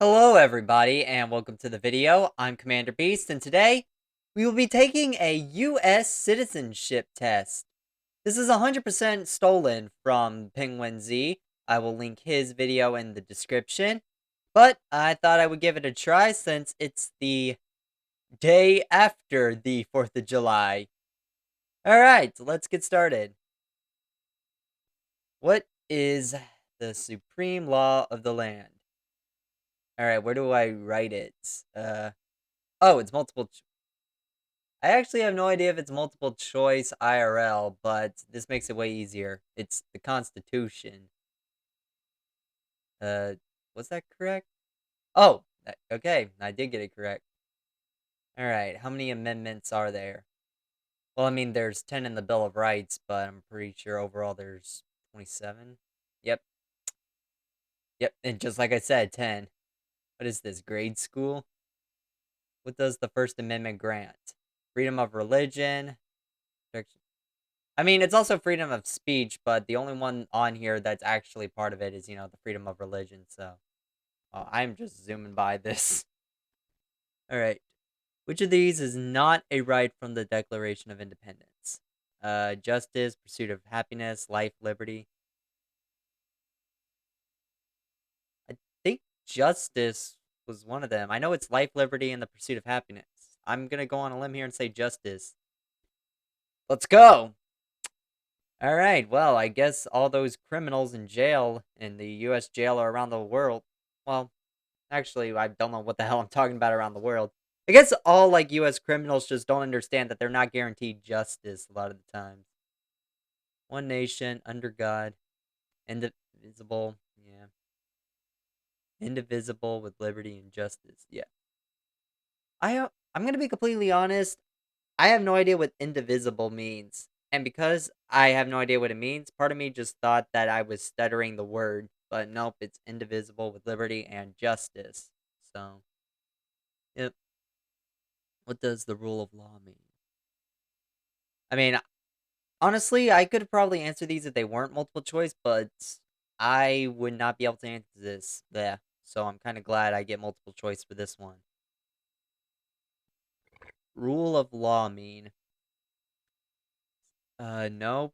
Hello everybody and welcome to the video. I'm Commander Beast and today we will be taking a US citizenship test. This is 100% stolen from Penguin Z. I will link his video in the description, but I thought I would give it a try since it's the day after the 4th of July. Alright, let's get started. What is the supreme law of the land? Alright, where do I write it? Oh, it's multiple. I actually have no idea if it's multiple choice IRL, but this makes it way easier. It's the Constitution. Uh, was that correct? Oh, okay, I did get it correct. All right, how many amendments are there? Well, I mean, there's 10 in the Bill of Rights, but I'm pretty sure overall there's 27. Yep, yep, and just like I said, 10. What is this, grade school? What does the First Amendment grant? Freedom of religion, I mean, it's also freedom of speech, but the only one on here that's actually part of it is, the freedom of religion. So I'm just zooming by this. All right. Which of these is not a right from the Declaration of Independence? Justice, pursuit of happiness, life, liberty. I think justice was one of them. I know it's life, liberty, and the pursuit of happiness. I'm going to go on a limb here and say justice. Let's go. All right, well, I guess all those criminals in jail in the US jail or around the world. Well, actually, I don't know what the hell I'm talking about around the world. I guess all like US criminals just don't understand that they're not guaranteed justice a lot of the time. One nation under God, indivisible, yeah. Indivisible with liberty and justice. Yeah. I'm going to be completely honest. I have no idea what indivisible means. And because I have no idea what it means, part of me just thought that I was stuttering the word. But nope, it's indivisible with liberty and justice. So, yep. What does the rule of law mean? I mean, honestly, I could probably answer these if they weren't multiple choice, but I would not be able to answer this. Yeah. So I'm kind of glad I get multiple choice for this one. Rule of law mean? No.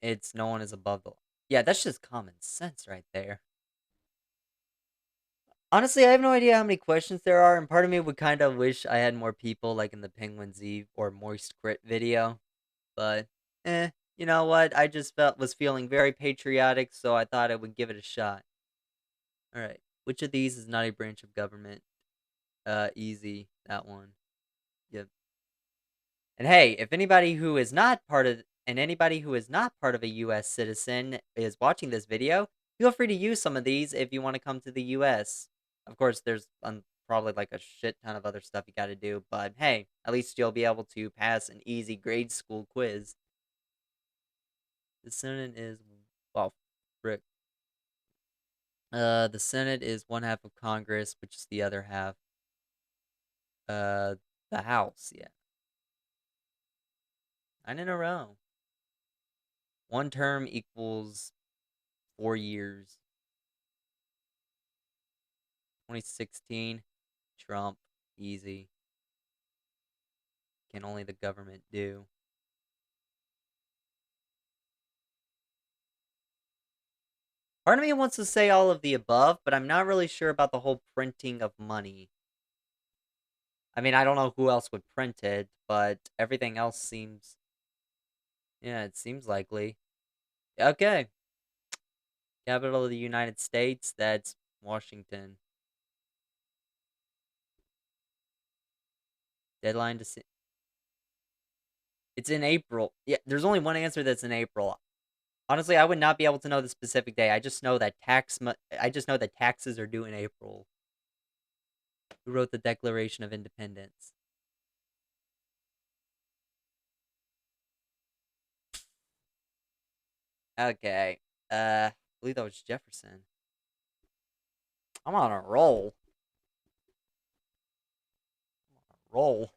It's no one is above the law. Yeah, that's just common sense right there. Honestly, I have no idea how many questions there are, and part of me would kind of wish I had more people like in the Penguin's Eve or Moist Crit video. But, you know what? I just was feeling very patriotic, so I thought I would give it a shot. All right, which of these is not a branch of government? Easy, that one. Yep. And hey, if anybody who is not part of anybody who is not part of a US citizen is watching this video, feel free to use some of these if you want to come to the US. Of course, there's probably like a shit ton of other stuff you got to do, but hey, at least you'll be able to pass an easy grade school quiz. The Senate is, well, frick. The Senate is one half of Congress, which is the other half. Uh, the House, yeah. 9 in a row. One term equals 4 years. 2016, Trump, easy. Can only the government do. Part of me wants to say all of the above, but I'm not really sure about the whole printing of money. I mean, I don't know who else would print it, but everything else seems. Yeah, it seems likely. Okay. Capital of the United States, that's Washington. Deadline to see. It's in April. Yeah, there's only one answer that's in April. Honestly, I would not be able to know the specific day. I just know that I just know that taxes are due in April. Who wrote the Declaration of Independence? Okay. I believe that was Jefferson. I'm on a roll. Roll.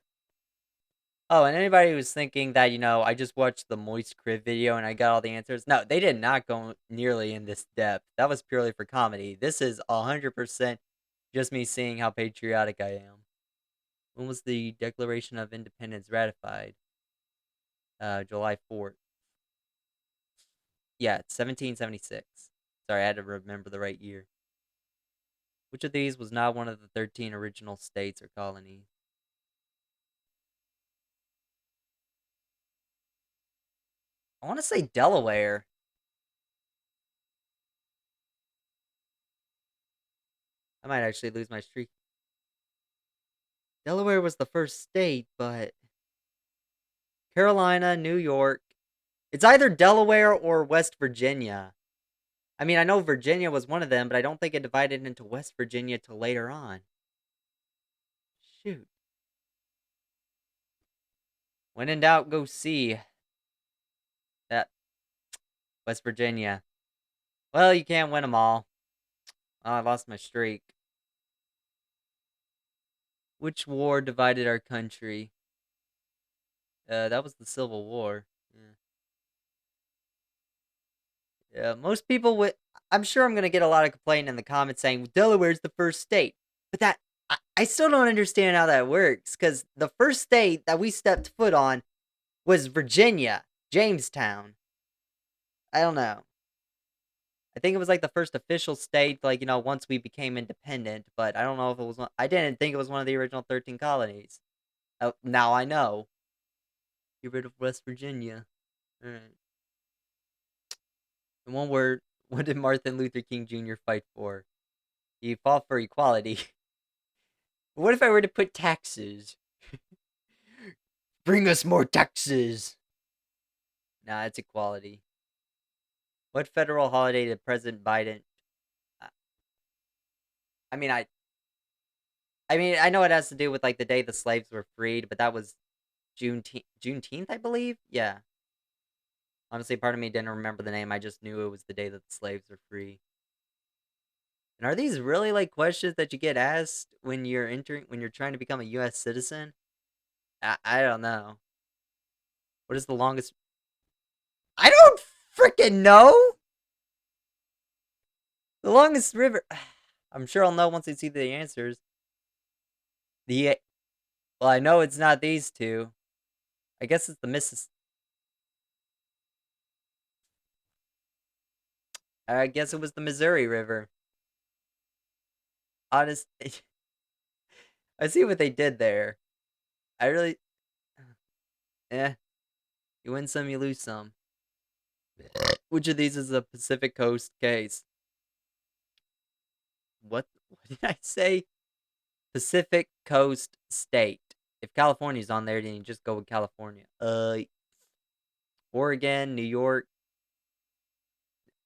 Oh, and anybody who's thinking that, I just watched the Moist Crib video and I got all the answers. No, they did not go nearly in this depth. That was purely for comedy. This is 100% just me seeing how patriotic I am. When was the Declaration of Independence ratified? July 4th. Yeah, it's 1776. Sorry, I had to remember the right year. Which of these was not one of the 13 original states or colonies? I want to say Delaware. I might actually lose my streak. Delaware was the first state, but Carolina, New York. It's either Delaware or West Virginia. I mean, I know Virginia was one of them, but I don't think it divided into West Virginia till later on. Shoot. When in doubt, go see that West Virginia. Well, you can't win them all. Oh, I lost my streak. Which war divided our country? That was the Civil War. Yeah. Yeah, most people would. I'm sure I'm gonna get a lot of complaint in the comments saying Delaware's the first state, but I still don't understand how that works. Because the first state that we stepped foot on was Virginia, Jamestown. I don't know. I think it was like the first official state, like once we became independent. But I don't know if it was one. I didn't think it was one of the original 13 colonies. Oh, now I know. Get rid of West Virginia. All right. In one word, what did Martin Luther King Jr. fight for? He fought for equality. What if I were to put taxes? Bring us more taxes. Nah, it's equality. What federal holiday did President Biden? uh, I mean, I know it has to do with like the day the slaves were freed, but that was Juneteenth, I believe. Yeah. Honestly, part of me didn't remember the name. I just knew it was the day that the slaves were free. And are these really like questions that you get asked when you're trying to become a U.S. citizen? I don't know. What is the longest? I don't freaking know. The longest river. I'm sure I'll know once I see the answers. The Well, I know it's not these two. I guess it's the Missis. I guess it was the Missouri River. Honest. I see what they did there. I really. Eh. You win some, you lose some. Which of these is a Pacific Coast case? What did I say? Pacific Coast state. If California's on there, then you just go with California. Oregon, New York,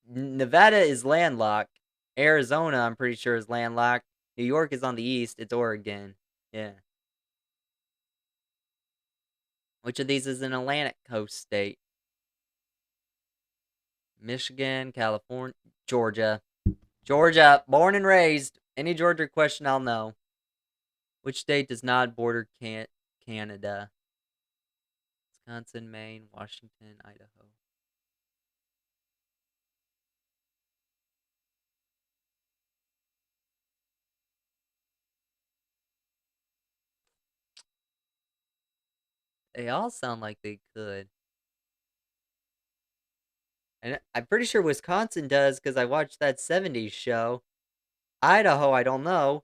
Nevada is landlocked. Arizona, I'm pretty sure, is landlocked. New York is on the east. It's Oregon. Yeah. Which of these is an Atlantic coast state? Michigan, California, Georgia. Georgia, born and raised. Any Georgia question, I'll know. Which state does not border Canada? Wisconsin, Maine, Washington, Idaho. They all sound like they could. And I'm pretty sure Wisconsin does because I watched that 70s show. Idaho, I don't know.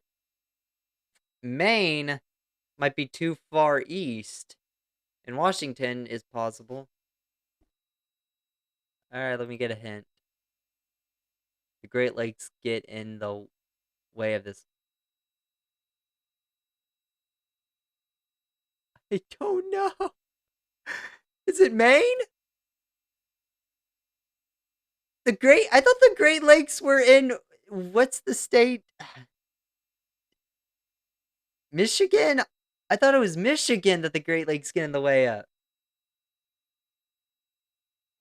Maine might be too far east. And Washington is possible. Alright, let me get a hint. The Great Lakes get in the way of this. I don't know. Is it Maine? I thought the Great Lakes were in, what's the state? Michigan? I thought it was Michigan that the Great Lakes get in the way of.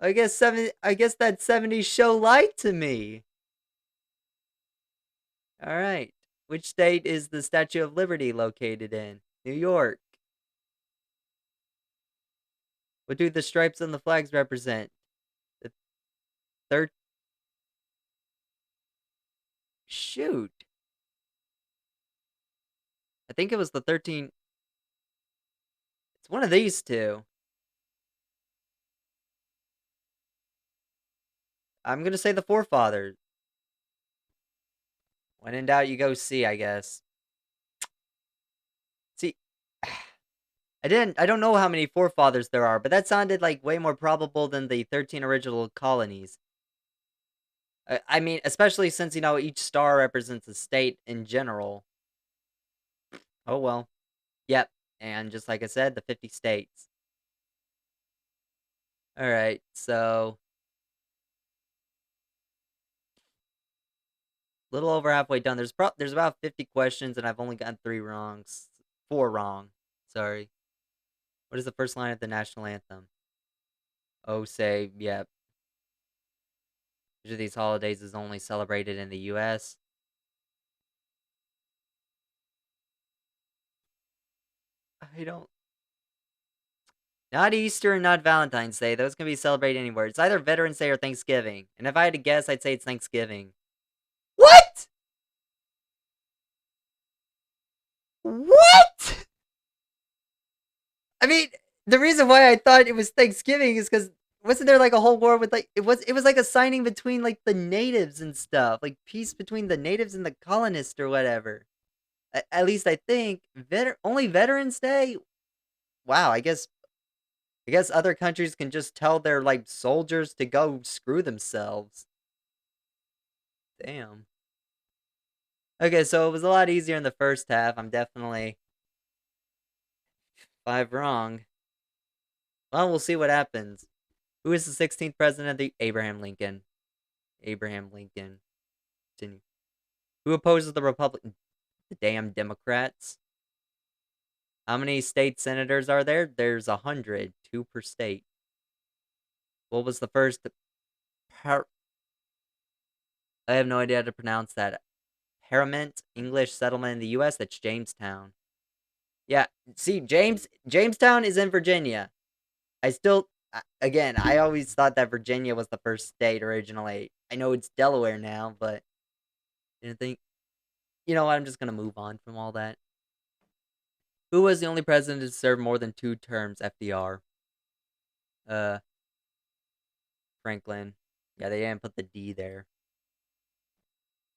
I guess that 70s show lied to me. All right. Which state is the Statue of Liberty located in? New York. What do the stripes on the flags represent? The third. Shoot. I think it was the 13. It's one of these two. I'm gonna say the forefathers. When in doubt, you go see, I guess. See, I don't know how many forefathers there are, but that sounded like way more probable than the 13 original colonies. I mean, especially since, each star represents a state in general. Oh well. Yep. And just like I said, the 50 states. Alright, so little over halfway done. There's about 50 questions, and I've only gotten 3 wrongs. 4 wrong. Sorry. What is the first line of the national anthem? Oh, say, yep. Which of these holidays is only celebrated in the US? I don't. Not Easter and not Valentine's Day. Those can be celebrated anywhere. It's either Veterans Day or Thanksgiving. And if I had to guess, I'd say it's Thanksgiving. What? What? I mean, the reason why I thought it was Thanksgiving is because wasn't there like a whole war with like it was like a signing between like the natives and stuff, like peace between the natives and the colonists or whatever. At least I think only Veterans Day. Wow, I guess other countries can just tell their like soldiers to go screw themselves. Damn. Okay, so it was a lot easier in the first half. I'm definitely 5 wrong. Well, we'll see what happens. Who is the 16th president of the Abraham Lincoln? Abraham Lincoln. Continue. Who opposes the Republican? The damn Democrats. How many state senators are there? There's 100, 2 per state. What was the first? I have no idea how to pronounce that. Paramount English settlement in the U.S. That's Jamestown. Yeah, see, Jamestown is in Virginia. Again, I always thought that Virginia was the first state originally. I know it's Delaware now, but I didn't think. You know what? I'm just gonna move on from all that. Who was the only president to serve more than 2 terms? FDR. Uh, Franklin. Yeah, they didn't put the D there.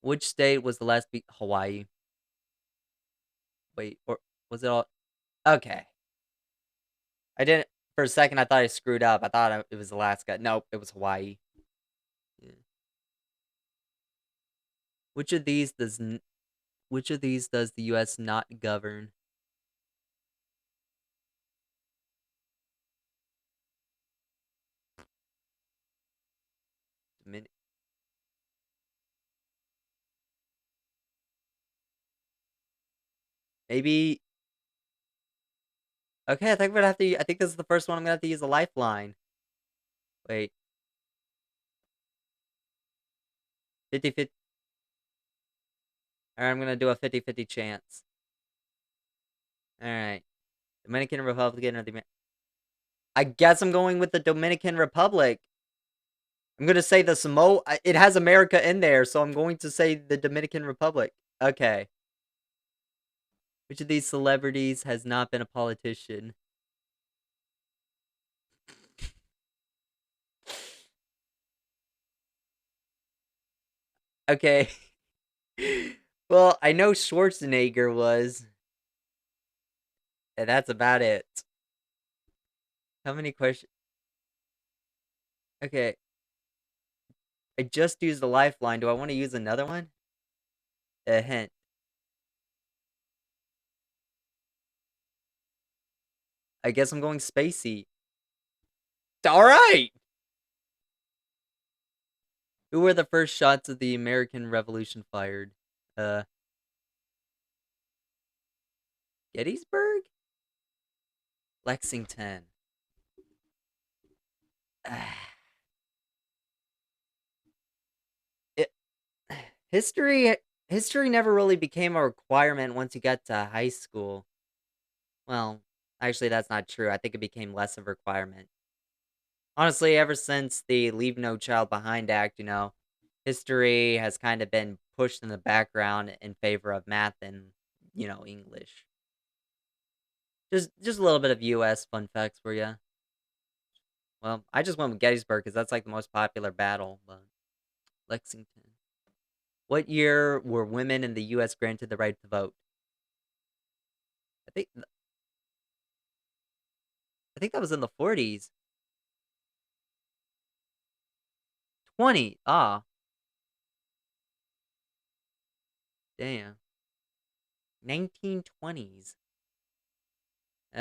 Which state was the last Hawaii? Wait, or was it all? Okay. I didn't. For a second, I thought I screwed up. I thought it was Alaska. Nope, it was Hawaii. Yeah. Which of these does which of these does the U.S. not govern? Domin- Maybe. Okay, I think I'm gonna have to. I think this is the first one I'm gonna have to use a lifeline. Wait, 50-50. Alright, I'm gonna do a 50-50 chance. Alright. Dominican Republican or the. I guess I'm going with the Dominican Republic. I'm gonna say the Samoa. It has America in there, so I'm going to say the Dominican Republic. Okay. Which of these celebrities has not been a politician? Okay. Well, I know Schwarzenegger was, and that's about it. How many questions? Okay, I just used the lifeline. Do I want to use another one? A hint. I guess I'm going spacey. All right. Who were the first shots of the American Revolution fired? Uh, Gettysburg? Lexington. It, history history never really became a requirement once you got to high school. Well, actually that's not true. I think it became less of a requirement. Honestly, ever since the Leave No Child Behind Act, history has kind of been pushed in the background in favor of math and, English. Just a little bit of US fun facts for you. Well, I just went with Gettysburg because that's like the most popular battle, but Lexington. What year were women in the US granted the right to vote? I think I think that was in the 40s. 20. Ah, damn. 1920s.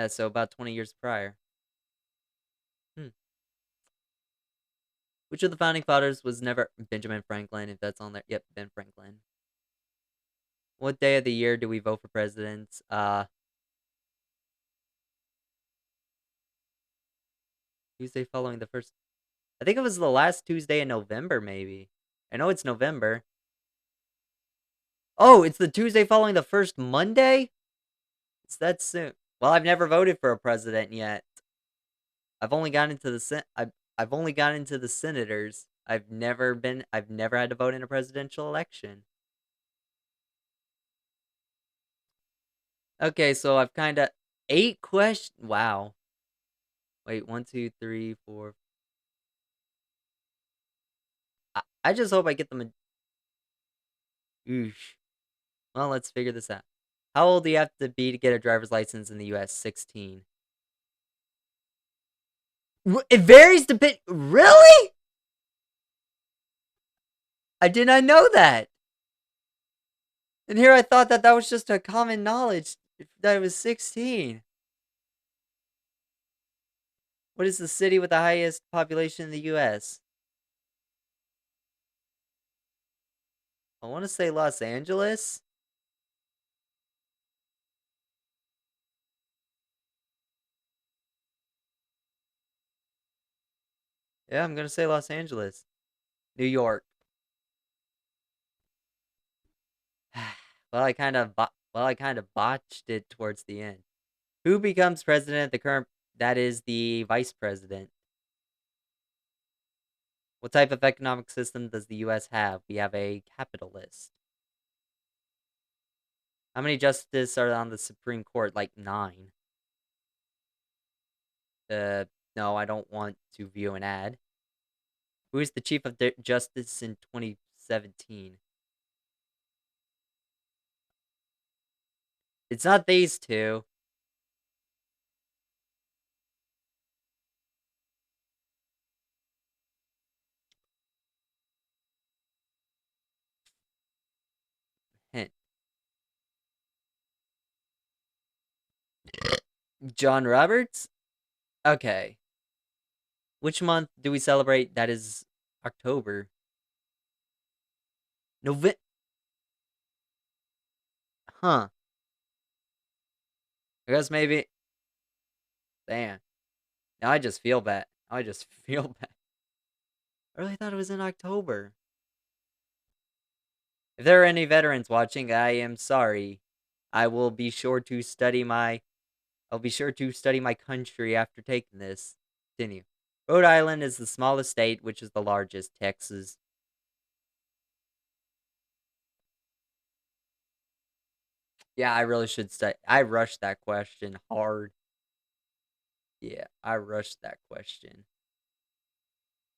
So about 20 years prior. Hmm. Which of the founding fathers was never Benjamin Franklin, if that's on there? Yep, Ben Franklin. What day of the year do we vote for presidents? Tuesday following the first. I think it was the last Tuesday in November, maybe. I know it's November. Oh, it's the Tuesday following the first Monday? It's that soon. Well, I've never voted for a president yet. I've only gotten into the I've only gotten into the senators. I've never had to vote in a presidential election. Okay, so I've kind of eight questions. Wow. Wait, one, two, three, four. I just hope I get them. Oosh. Well, let's figure this out. How old do you have to be to get a driver's license in the US? 16. It varies depend. Really? I did not know that. And here I thought that that was just a common knowledge that it was 16. What is the city with the highest population in the US? I want to say Los Angeles. Yeah, I'm going to say Los Angeles. New York. I kind of botched it towards the end. Who becomes president? The current that is the vice president. What type of economic system does the US have? We have a capitalist. How many justices are on the Supreme Court? Like 9. Uh no, I don't want to view an ad. Who is the chief of justice in 2017? It's not these two. Hint. John Roberts? Okay. Which month do we celebrate? That is October. November. Huh. I guess maybe. Damn. Now I just feel bad. I just feel bad. I really thought it was in October. If there are any veterans watching, I am sorry. I will be sure to study my I'll be sure to study my country after taking this. Continue. Rhode Island is the smallest state, which is the largest. Texas. Yeah, I really should study. I rushed that question hard. Yeah, I rushed that question.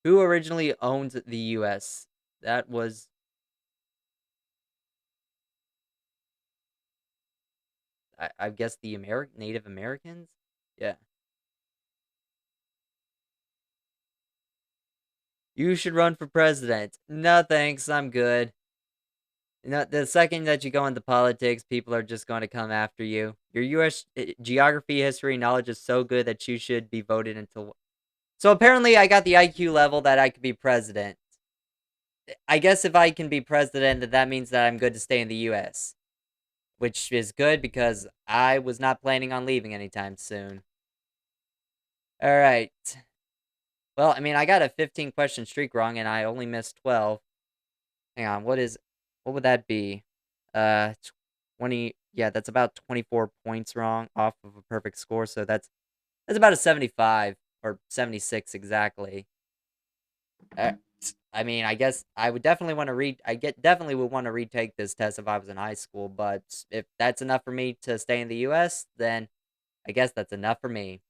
Who originally owned the US? That was I guess the Native Americans? Yeah. You should run for president. No thanks, I'm good. The second that you go into politics, people are just going to come after you. Your US geography history knowledge is so good that you should be voted into. So apparently I got the IQ level that I could be president. I guess if I can be president, that means that I'm good to stay in the US, which is good because I was not planning on leaving anytime soon. All right. Well, I mean, I got a 15 question streak wrong and I only missed 12. Hang on, what would that be? Uh 20, yeah, that's about 24 points wrong off of a perfect score, so that's about a 75. or 76 exactly. Uh, I mean, I guess I would definitely want to definitely would want to retake this test if I was in high school, but if that's enough for me to stay in the US, then I guess that's enough for me.